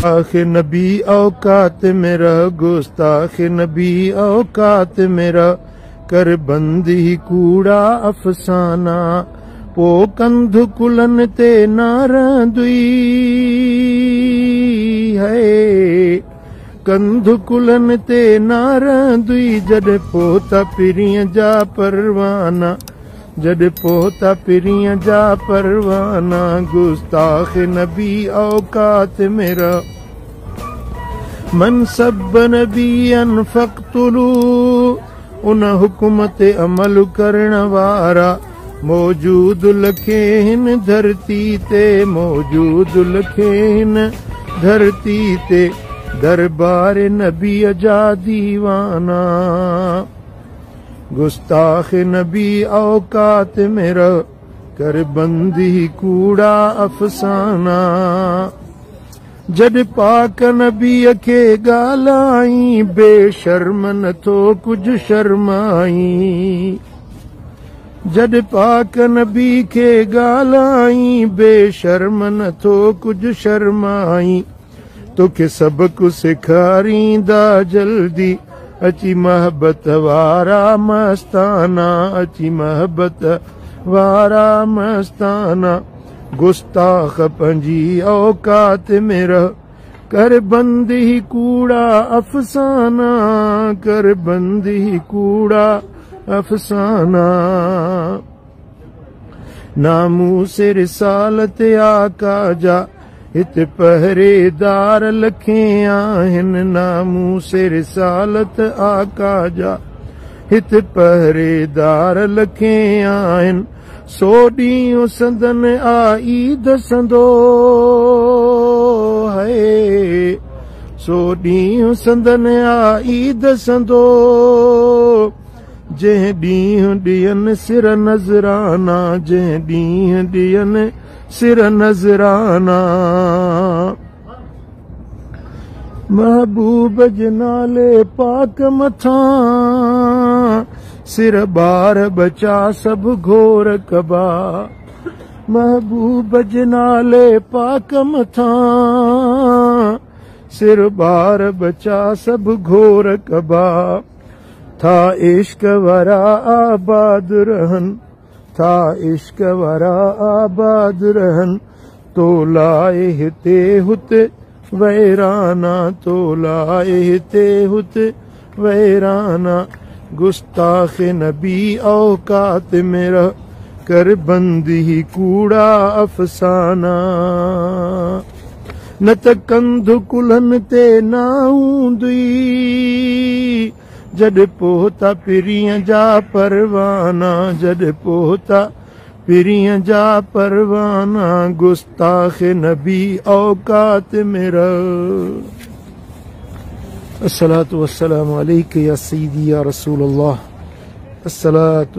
गुस्ताख नबी औकात मेरा, गुस्ताख नबी औकात मेरा, कर बंदी कूड़ा अफसाना, पो कंध कुलन ते नारंदुई है, कंध कुलन ते नारंदुई, जड पोता पिरिय जा परवाना, जड पोता पिरिय जा परवाना, गुस्ताख नबी औकात मेरा, मन सब नबीअन फक़्तुलू, उन हुकुम ते अमल करण वारा, मौजूद लखे हिन धरती ते, मौजूद लखे हिन धरती ते, दरबार नबी जा दीवाना, गुस्ताख नबी औकात मेरा, कर बंदी कूड़ा अफसाना, जड पाक नबीअ खे ॻाल्हाई, बेशर्म नथो कुछ शर्माई, जड पाक नबी खे ॻाल्हाई, बेशर्म नथो कुछ शर्माई, तोखे सबक सेखारींदा जल्दी, अची महबत वारा मस्ताना, अची महबत वारा मस्ताना, गुस्ताख पंजी औकात मेरा, कर बंदी कूड़ा अफसाना, कर बंदी कूड़ा अफसाना, नामूस रिसालत आका जा, हित पहरेदार लखे आहिन, नामूस रिसालत आका जा, हित पहरेदार लखे आहिन, सो ॾींहुं संदन आईद संदो है, सो ॾींहुं संदन आईद संदो, जंहिं ॾींहुं ॾियनि सिर नज़राना, जंहिं ॾींहुं ॾियनि सिर नज़राना, महबूब जे नाले पाक मथां, सिर बार बचा सब घोर कबा, महबूब जे नाले पाक मथां, सिर बार बचा सब घोर कबा, था इश्क वरा आबाद रहन, था इश्क वरा आबाद रहन, तो लाए हिते हुते वैराना, तो लाए हिते हुते वैराना, गुस्ताख नबी औकात मेरा, कर बंदी कूड़ा अफसाना, न त कंध कुल्हनि ते ना हूंदी, जड पोता पिरिय जा परवाना, जड पोता पिरिय जा परवाना, गुस्ताख नबी औकात मेरा। अस्सलातु वस्सलामु अलैका या सय्यदी या रसूल अल्लाह। अस्सलातु